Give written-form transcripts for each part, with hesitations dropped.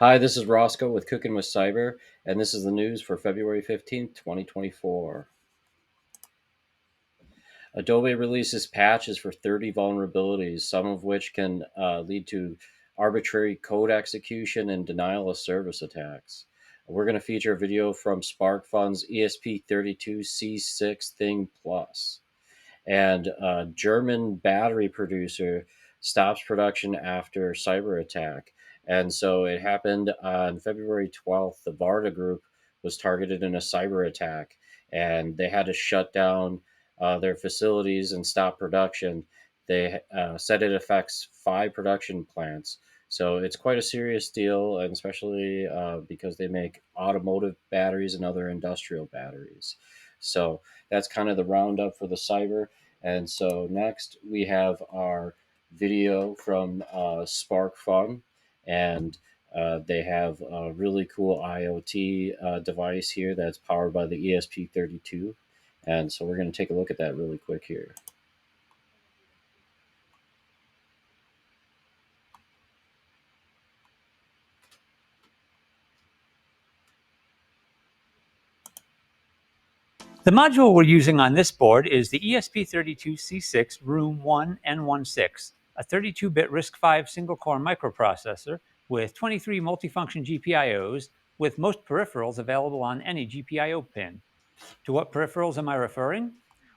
Hi, this is Roscoe with Cooking with Cyber, and this is the news for February 15th, 2024. Adobe releases patches for 30 vulnerabilities, some of which can lead to arbitrary code execution and denial of service attacks. We're going to feature a video from Sparkfun's ESP32C6 Thing Plus. And a German battery producer stops production after cyber attack. And so it happened on February 12th. The VARTA group was targeted in a cyber attack, and they had to shut down their facilities and stop production. They said it affects 5 production plants. So it's quite a serious deal, and especially because they make automotive batteries and other industrial batteries. So that's kind of the roundup for the cyber. And so next we have our video from Sparkfun, and they have a really cool IoT device here that's powered by the ESP32. And so we're going to take a look at that really quick here. The module we're using on this board is the ESP32C6 Room 1N16, a 32-bit RISC-V single-core microprocessor with 23 multifunction GPIOs, with most peripherals available on any GPIO pin. To what peripherals am I referring?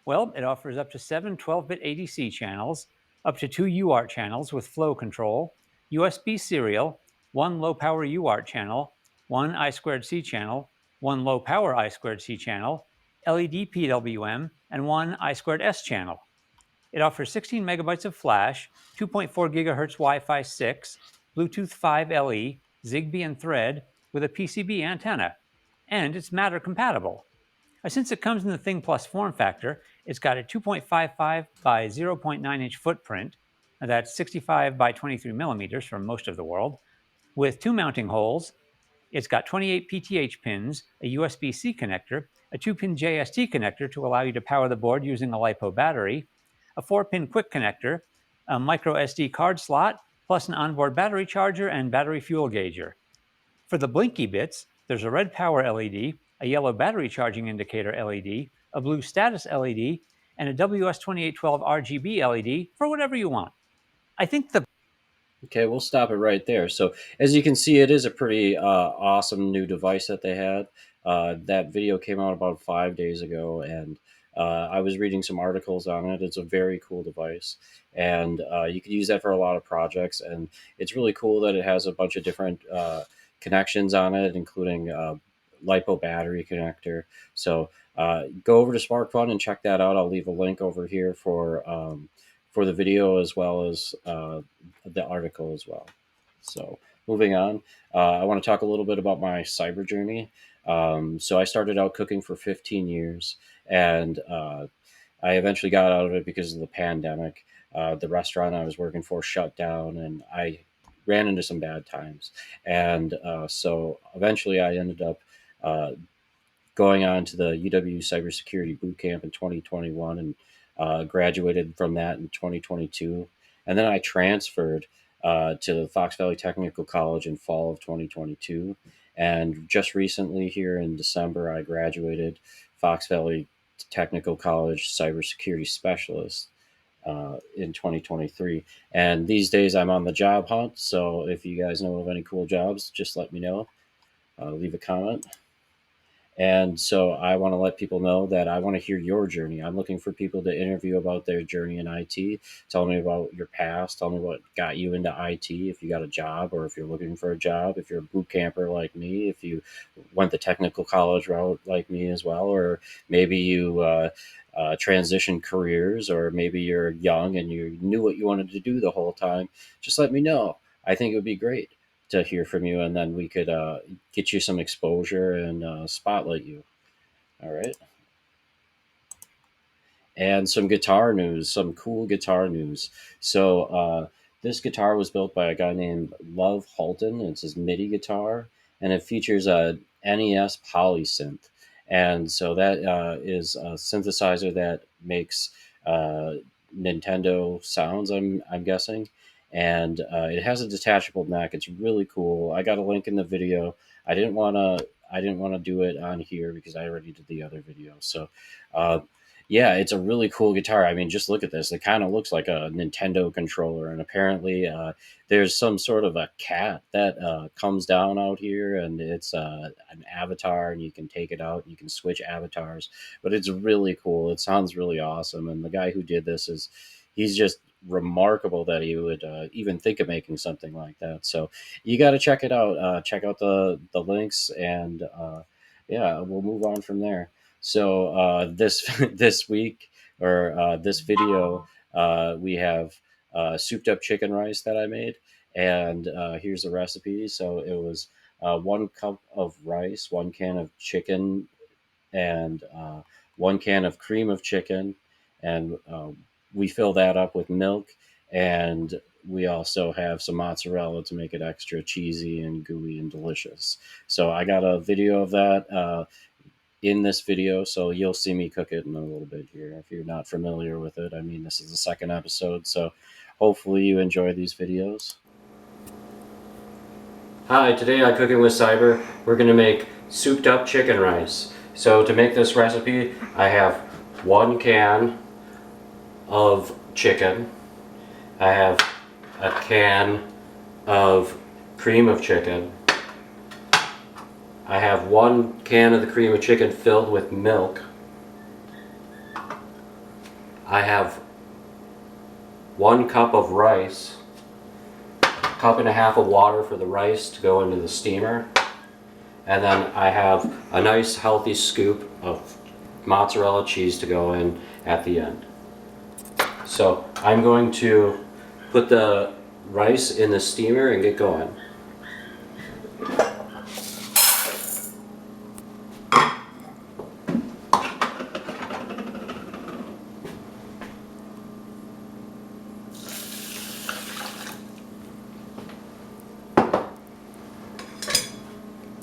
Well, it offers up to 7 12-bit ADC channels, up to 2 UART channels with flow control, USB serial, 1 low-power UART channel, 1 I2C channel, 1 low-power I2C channel, LED PWM, and 1 I2S channel. It offers 16 megabytes of flash, 2.4 gigahertz Wi-Fi 6, Bluetooth 5 LE, Zigbee and Thread, with a PCB antenna, and it's Matter compatible. Since it comes in the Thing Plus form factor, it's got a 2.55 by 0.9 inch footprint, that's 65 by 23 millimeters from most of the world, with 2 mounting holes. It's got 28 PTH pins, a USB-C connector, a 2-pin JST connector to allow you to power the board using a LiPo battery, a 4-pin quick connector, a micro SD card slot, plus an onboard battery charger and battery fuel gauger. For the blinky bits, there's a red power LED, a yellow battery charging indicator LED, a blue status LED, and a WS2812 RGB LED for whatever you want. I think the Okay, we'll stop it right there. So as you can see, it is a pretty awesome new device that they had. That video came out about 5 days ago, and I was reading some articles on it. It's a very cool device, and you could use that for a lot of projects. And it's really cool that it has a bunch of different connections on it, including LiPo battery connector. So go over to SparkFun and check that out. I'll leave a link over here for the video as well as the article as well. So moving on, I want to talk a little bit about my cyber journey. So I started out cooking for 15 years, and I eventually got out of it because of the pandemic. The restaurant I was working for shut down, and I ran into some bad times. And so eventually I ended up going on to the UW Cybersecurity Bootcamp in 2021, and graduated from that in 2022. And then I transferred to the Fox Valley Technical College in fall of 2022. And just recently, here in December, I graduated Fox Valley Technical College Cybersecurity Specialist in 2023. And these days, I'm on the job hunt. So if you guys know of any cool jobs, just let me know. Leave a comment. And so I want to let people know that I want to hear your journey. I'm looking for people to interview about their journey in IT. Tell me about your past. Tell me what got you into IT, if you got a job or if you're looking for a job, if you're a boot camper like me, if you went the technical college route like me as well, or maybe you transitioned careers, or maybe you're young and you knew what you wanted to do the whole time. Just let me know. I think it would be great to hear from you, and then we could get you some exposure and spotlight you. All right. And some guitar news, some cool guitar news. So this guitar was built by a guy named Love Hultén. It's his MIDI guitar, and it features a NESpoly synth. And so that is a synthesizer that makes Nintendo sounds. I'm guessing. and it has a detachable neck. It's really cool. I got a link in the video. I didn't want to do it on here because I already did the other video. So, uh, yeah, it's a really cool guitar. I mean, just look at this. It kind of looks like a Nintendo controller, and apparently, there's some sort of a cat that comes down out here, and it's an avatar, and you can take it out and you can switch avatars. But it's really cool. It sounds really awesome, and the guy who did this he's just remarkable that he would even think of making something like that. So you got to check it out. Check out the links, and yeah, we'll move on from there. So this this week or this video, we have souped up chicken rice that I made, and here's the recipe. So it was 1 cup of rice, 1 can of chicken, and 1 can of cream of chicken, and we fill that up with milk, and we also have some mozzarella to make it extra cheesy and gooey and delicious. So I got a video of that in this video, so you'll see me cook it in a little bit here. If you're not familiar with it, I mean, this is the second episode, so hopefully you enjoy these videos. Hi, today on Cooking with Cyber, we're going to make souped up chicken rice. So to make this recipe, I have 1 can of chicken, I have a can of cream of chicken, I have 1 can of the cream of chicken filled with milk, I have 1 cup of rice, 1.5 cups of water for the rice to go into the steamer, and then I have a nice healthy scoop of mozzarella cheese to go in at the end. So I'm going to put the rice in the steamer and get going.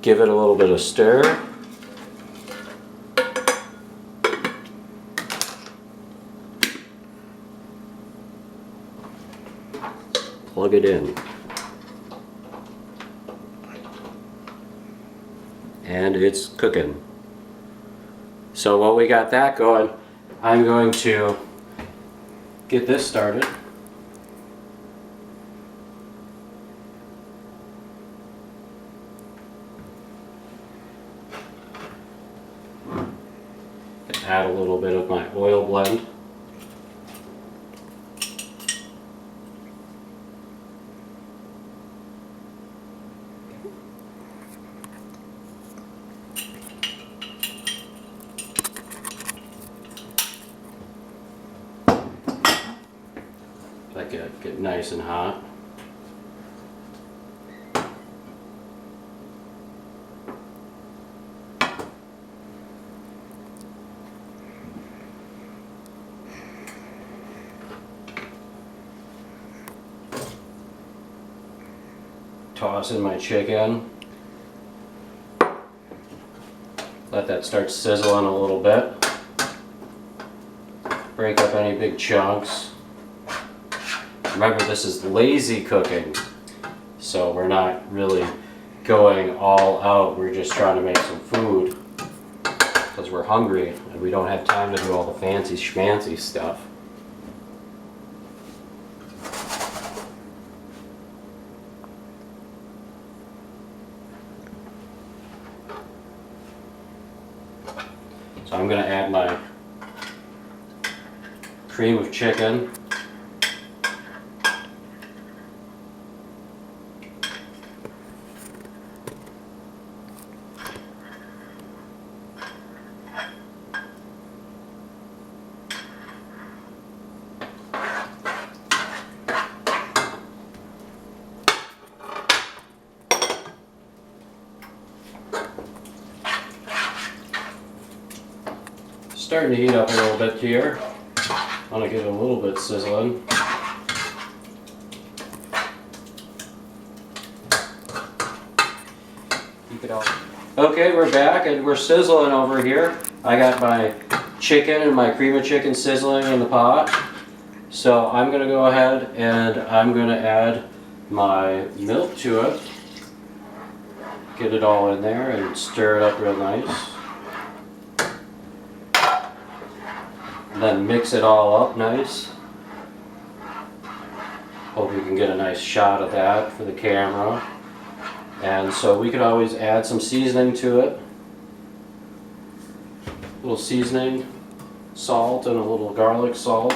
Give it a little bit of stir. Plug it in. And it's cooking. So while we got that going, I'm going to get this started. Add a little bit of my oil blend. Let it get nice and hot. Toss in my chicken. Let that start sizzling a little bit. Break up any big chunks. Remember, this is lazy cooking, so we're not really going all out. We're just trying to make some food because we're hungry and we don't have time to do all the fancy schmancy stuff. So I'm going to add my cream of chicken. Starting to heat up a little bit here. I want to get it a little bit sizzling. Keep it out. Okay, we're back and we're sizzling over here. I got my chicken and my cream of chicken sizzling in the pot. So I'm going to go ahead and I'm going to add my milk to it. Get it all in there and stir it up real nice. And then mix it all up nice. Hope you can get a nice shot of that for the camera. And so we could always add some seasoning to it. A little seasoning, salt, and a little garlic salt.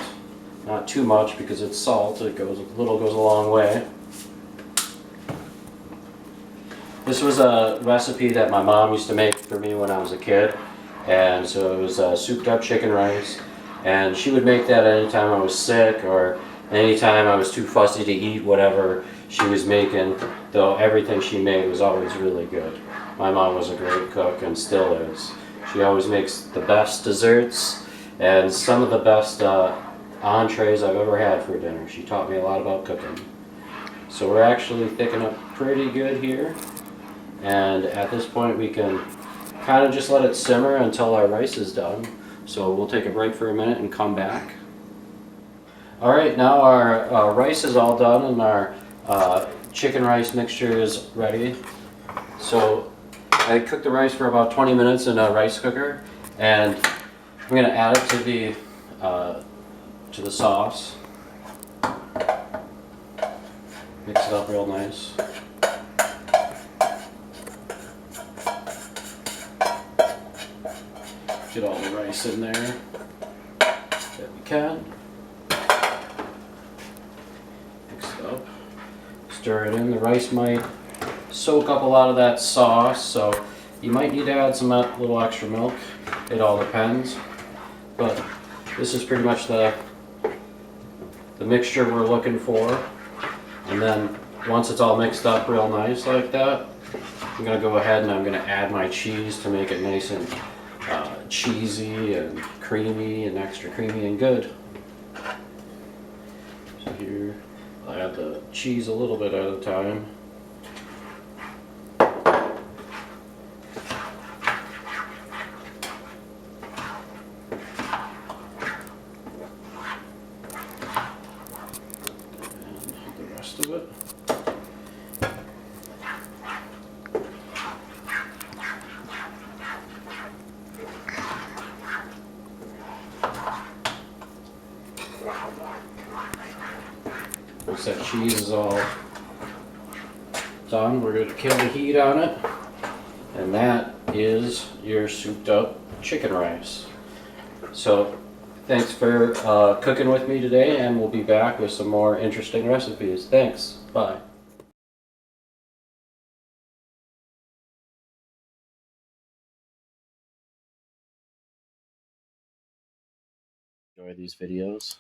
Not too much because it's salt. It goes a long way. This was a recipe that my mom used to make for me when I was a kid. And so it was souped up chicken rice. And she would make that anytime I was sick or anytime I was too fussy to eat whatever she was making, though everything she made was always really good. My mom was a great cook and still is. She always makes the best desserts and some of the best entrees I've ever had for dinner. She taught me a lot about cooking. So we're actually thickening up pretty good here. And at this point we can kind of just let it simmer until our rice is done. So we'll take a break for a minute and come back. Alright, now our rice is all done and our chicken rice mixture is ready. So I cooked the rice for about 20 minutes in a rice cooker, and I'm going to add it to the sauce. Mix it up real nice. Get all the rice in there that we can. Mix it up. Stir it in. The rice might soak up a lot of that sauce, so you might need to add some little extra milk. It all depends. But this is pretty much the mixture we're looking for. And then once it's all mixed up real nice like that, I'm going to go ahead and I'm going to add my cheese to make it nice and cheesy and creamy and extra creamy and good. So here, I'll add the cheese a little bit at a time. And the rest of it. Once that cheese is all done, we're going to kill the heat on it. And that is your souped up chicken rice. So thanks for cooking with me today, and we'll be back with some more interesting recipes. Thanks. Bye. Enjoy these videos.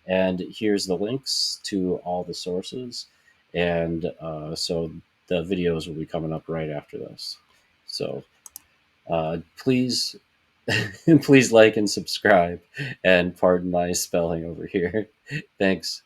And here's the links to all the sources. And so the videos will be coming up right after this. So please, please like and subscribe. And pardon my spelling over here. Thanks.